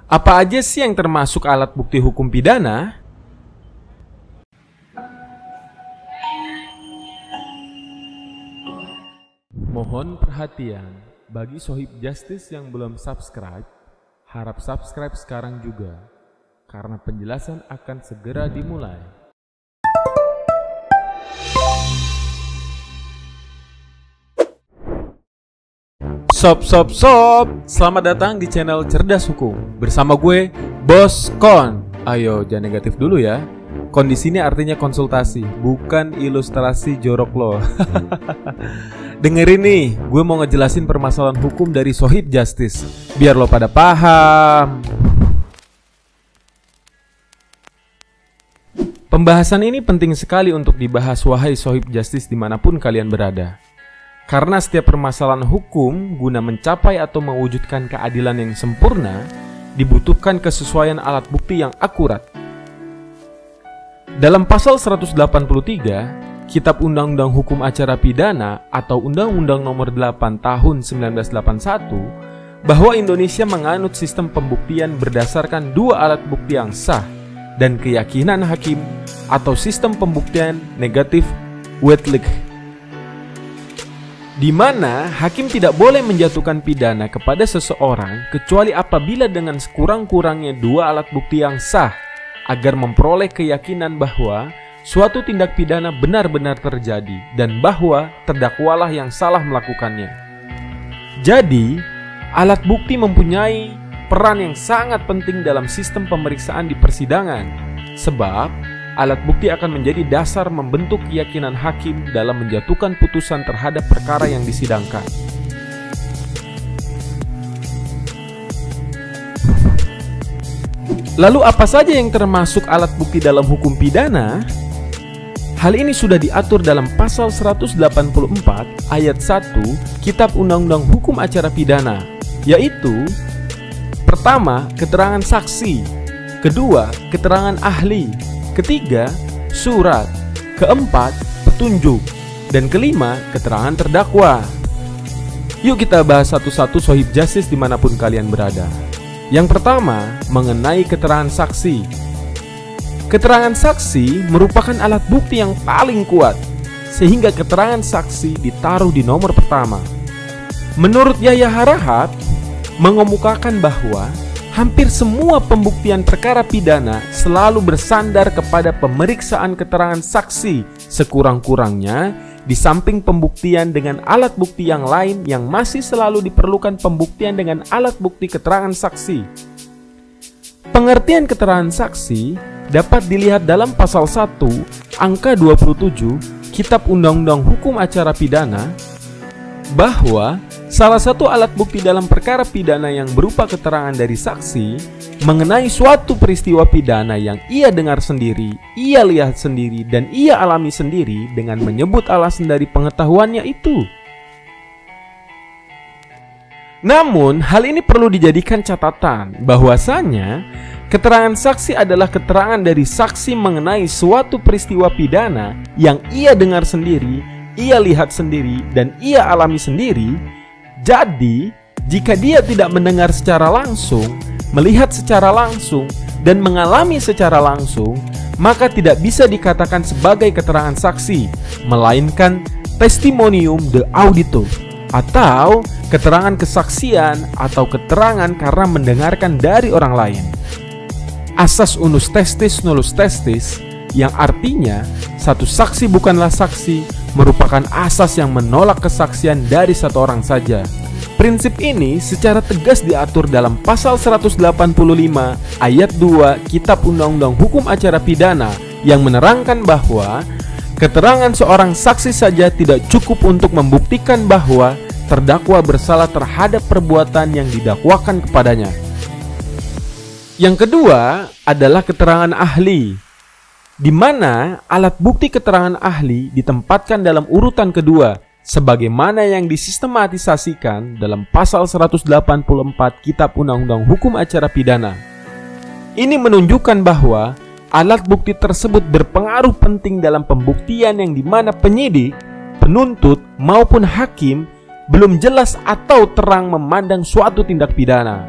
Apa aja sih yang termasuk alat bukti hukum pidana? Mohon perhatian bagi Sohib Justice yang belum subscribe, harap subscribe sekarang juga, karena penjelasan akan segera dimulai. Sob, selamat datang di channel Cerdas Hukum bersama gue, Bos Kon. Ayo, jangan negatif dulu ya. Kon di sini artinya konsultasi, bukan ilustrasi jorok lo. Dengerin nih, gue mau ngejelasin permasalahan hukum dari Sohib Justice, biar lo pada paham. Pembahasan ini penting sekali untuk dibahas, wahai Sohib Justice dimanapun kalian berada. Karena setiap permasalahan hukum guna mencapai atau mewujudkan keadilan yang sempurna, dibutuhkan kesesuaian alat bukti yang akurat. Dalam pasal 183, Kitab Undang-Undang Hukum Acara Pidana atau Undang-Undang Nomor 8 Tahun 1981, bahwa Indonesia menganut sistem pembuktian berdasarkan dua alat bukti yang sah dan keyakinan hakim atau sistem pembuktian negatif wedlock, di mana hakim tidak boleh menjatuhkan pidana kepada seseorang kecuali apabila dengan sekurang-kurangnya dua alat bukti yang sah agar memperoleh keyakinan bahwa suatu tindak pidana benar-benar terjadi dan bahwa terdakwalah yang salah melakukannya. Jadi, alat bukti mempunyai peran yang sangat penting dalam sistem pemeriksaan di persidangan, sebab alat bukti akan menjadi dasar membentuk keyakinan hakim dalam menjatuhkan putusan terhadap perkara yang disidangkan. Lalu apa saja yang termasuk alat bukti dalam hukum pidana? Hal ini sudah diatur dalam pasal 184 ayat 1 Kitab Undang-Undang Hukum Acara Pidana, yaitu: pertama, keterangan saksi; kedua, keterangan ahli; ketiga, surat; keempat, petunjuk; dan kelima, keterangan terdakwa. Yuk kita bahas satu-satu, Sohib Justice dimanapun kalian berada. Yang pertama, mengenai keterangan saksi. Keterangan saksi merupakan alat bukti yang paling kuat, sehingga keterangan saksi ditaruh di nomor pertama. Menurut Yahya Harahap, mengemukakan bahwa hampir semua pembuktian perkara pidana selalu bersandar kepada pemeriksaan keterangan saksi sekurang-kurangnya, di samping pembuktian dengan alat bukti yang lain yang masih selalu diperlukan pembuktian dengan alat bukti keterangan saksi. Pengertian keterangan saksi dapat dilihat dalam pasal 1 angka 27 Kitab Undang-Undang Hukum Acara Pidana, bahwa salah satu alat bukti dalam perkara pidana yang berupa keterangan dari saksi mengenai suatu peristiwa pidana yang ia dengar sendiri, ia lihat sendiri, dan ia alami sendiri dengan menyebut alasan dari pengetahuannya itu. Namun, hal ini perlu dijadikan catatan bahwasanya keterangan saksi adalah keterangan dari saksi mengenai suatu peristiwa pidana yang ia dengar sendiri, ia lihat sendiri, dan ia alami sendiri. Jadi, jika dia tidak mendengar secara langsung, melihat secara langsung, dan mengalami secara langsung, maka tidak bisa dikatakan sebagai keterangan saksi, melainkan testimonium de audito, atau keterangan kesaksian atau keterangan karena mendengarkan dari orang lain. Asas unus testis nullus testis, yang artinya satu saksi bukanlah saksi, merupakan asas yang menolak kesaksian dari satu orang saja. Prinsip ini secara tegas diatur dalam pasal 185 ayat 2 Kitab Undang-Undang Hukum Acara Pidana, yang menerangkan bahwa keterangan seorang saksi saja tidak cukup untuk membuktikan bahwa terdakwa bersalah terhadap perbuatan yang didakwakan kepadanya. Yang kedua adalah keterangan ahli, di mana alat bukti keterangan ahli ditempatkan dalam urutan kedua, sebagaimana yang disistematisasikan dalam pasal 184 Kitab Undang-Undang Hukum Acara Pidana. Ini menunjukkan bahwa alat bukti tersebut berpengaruh penting dalam pembuktian yang dimana penyidik, penuntut, maupun hakim belum jelas atau terang memandang suatu tindak pidana.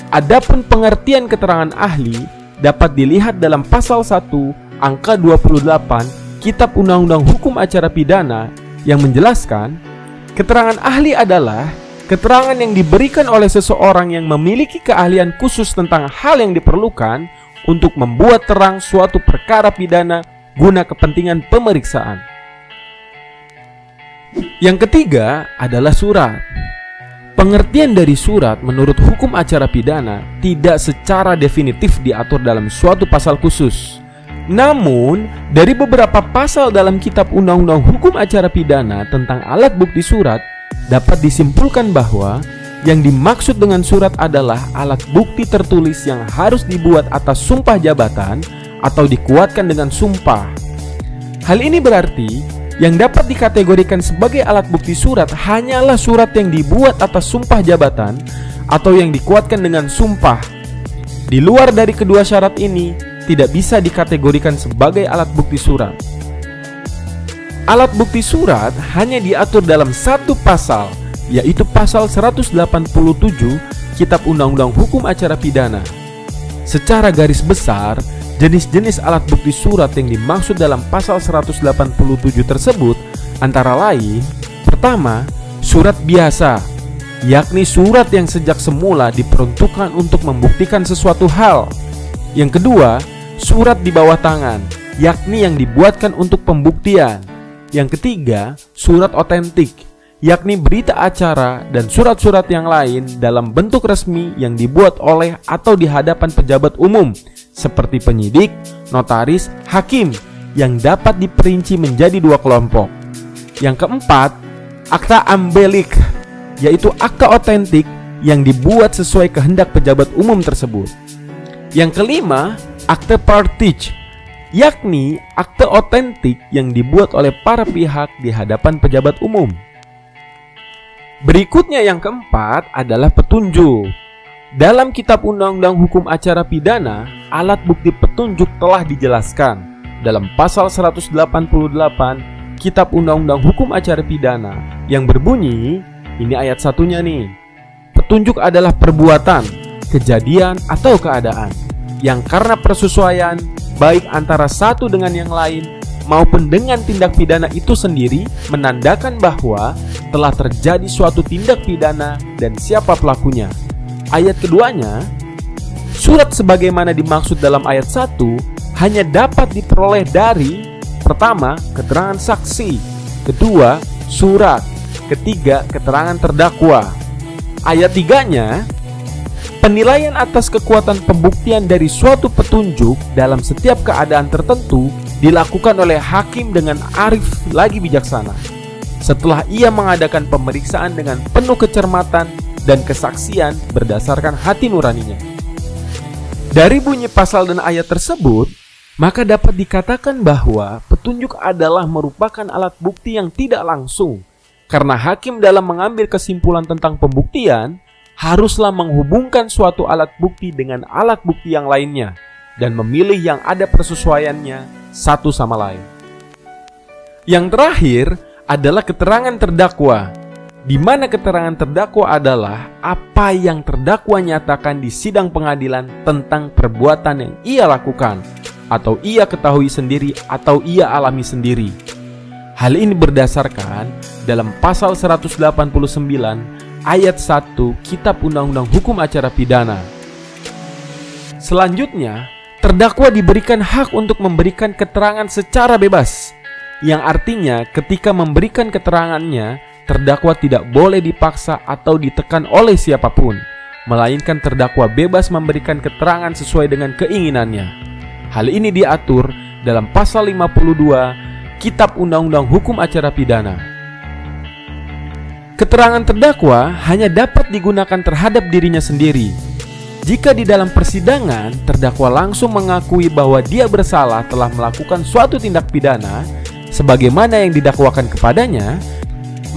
Adapun pengertian keterangan ahli dapat dilihat dalam pasal 1 angka 28 Kitab Undang-Undang Hukum Acara Pidana yang menjelaskan keterangan ahli adalah keterangan yang diberikan oleh seseorang yang memiliki keahlian khusus tentang hal yang diperlukan untuk membuat terang suatu perkara pidana guna kepentingan pemeriksaan. Yang ketiga adalah surat. Pengertian dari surat menurut hukum acara pidana tidak secara definitif diatur dalam suatu pasal khusus. Namun, dari beberapa pasal dalam Kitab Undang-Undang Hukum Acara Pidana tentang alat bukti surat dapat disimpulkan bahwa yang dimaksud dengan surat adalah alat bukti tertulis yang harus dibuat atas sumpah jabatan atau dikuatkan dengan sumpah. Hal ini berarti yang dapat dikategorikan sebagai alat bukti surat hanyalah surat yang dibuat atas sumpah jabatan atau yang dikuatkan dengan sumpah. Di luar dari kedua syarat ini, tidak bisa dikategorikan sebagai alat bukti surat. Alat bukti surat hanya diatur dalam satu pasal, yaitu pasal 187 Kitab Undang-Undang Hukum Acara Pidana. Secara garis besar, jenis-jenis alat bukti surat yang dimaksud dalam pasal 187 tersebut antara lain: pertama, surat biasa, yakni surat yang sejak semula diperuntukkan untuk membuktikan sesuatu hal. Yang kedua, surat di bawah tangan, yakni yang dibuatkan untuk pembuktian. Yang ketiga, surat otentik, yakni berita acara dan surat-surat yang lain dalam bentuk resmi yang dibuat oleh atau di hadapan pejabat umum seperti penyidik, notaris, hakim, yang dapat diperinci menjadi dua kelompok. Yang keempat, akta ambelik, yaitu akta otentik yang dibuat sesuai kehendak pejabat umum tersebut. Yang kelima, akte partage, yakni akte otentik yang dibuat oleh para pihak di hadapan pejabat umum. Berikutnya yang keempat adalah petunjuk. Dalam Kitab Undang-Undang Hukum Acara Pidana, alat bukti petunjuk telah dijelaskan dalam pasal 188 Kitab Undang-Undang Hukum Acara Pidana yang berbunyi, ini ayat satunya nih: petunjuk adalah perbuatan, kejadian atau keadaan yang karena persesuaian baik antara satu dengan yang lain maupun dengan tindak pidana itu sendiri menandakan bahwa telah terjadi suatu tindak pidana dan siapa pelakunya. Ayat keduanya, surat sebagaimana dimaksud dalam ayat 1 hanya dapat diperoleh dari: pertama, keterangan saksi, kedua, surat, ketiga, keterangan terdakwa. Ayat 3-nya, penilaian atas kekuatan pembuktian dari suatu petunjuk dalam setiap keadaan tertentu dilakukan oleh hakim dengan arif lagi bijaksana setelah ia mengadakan pemeriksaan dengan penuh kecermatan dan kesaksian berdasarkan hati nuraninya. Dari bunyi pasal dan ayat tersebut, maka dapat dikatakan bahwa petunjuk adalah merupakan alat bukti yang tidak langsung, karena hakim dalam mengambil kesimpulan tentang pembuktian haruslah menghubungkan suatu alat bukti dengan alat bukti yang lainnya dan memilih yang ada persesuaiannya satu sama lain. Yang terakhir adalah keterangan terdakwa, di mana keterangan terdakwa adalah apa yang terdakwa nyatakan di sidang pengadilan tentang perbuatan yang ia lakukan, atau ia ketahui sendiri, atau ia alami sendiri. Hal ini berdasarkan dalam pasal 189 ayat 1 Kitab Undang-Undang Hukum Acara Pidana. Selanjutnya, terdakwa diberikan hak untuk memberikan keterangan secara bebas, yang artinya ketika memberikan keterangannya, terdakwa tidak boleh dipaksa atau ditekan oleh siapapun, melainkan terdakwa bebas memberikan keterangan sesuai dengan keinginannya. Hal ini diatur dalam pasal 52 Kitab Undang-Undang Hukum Acara Pidana. Keterangan terdakwa hanya dapat digunakan terhadap dirinya sendiri. Jika di dalam persidangan terdakwa langsung mengakui bahwa dia bersalah telah melakukan suatu tindak pidana sebagaimana yang didakwakan kepadanya,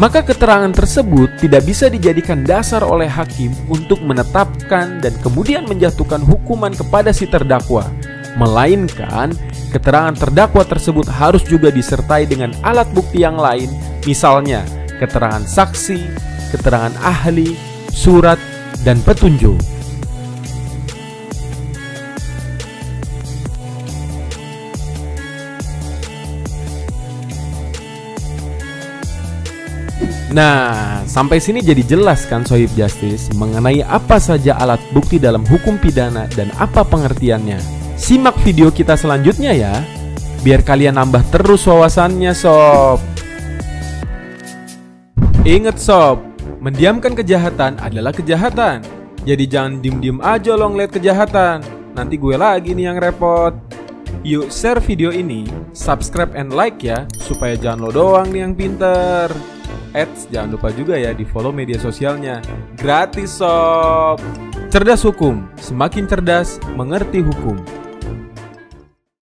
maka keterangan tersebut tidak bisa dijadikan dasar oleh hakim untuk menetapkan dan kemudian menjatuhkan hukuman kepada si terdakwa, melainkan keterangan terdakwa tersebut harus juga disertai dengan alat bukti yang lain, misalnya keterangan saksi, keterangan ahli, surat, dan petunjuk. Nah, sampai sini jadi jelas kan Sohib Justice mengenai apa saja alat bukti dalam hukum pidana dan apa pengertiannya. Simak video kita selanjutnya ya, biar kalian nambah terus wawasannya sob. Ingat sob, mendiamkan kejahatan adalah kejahatan. Jadi jangan diem-diem aja lo ngeliat kejahatan. Nanti gue lagi nih yang repot. Yuk share video ini, subscribe and like ya, supaya jangan lo doang nih yang pinter. Jangan lupa juga ya di follow media sosialnya. Gratis sob. Cerdas hukum, semakin cerdas mengerti hukum.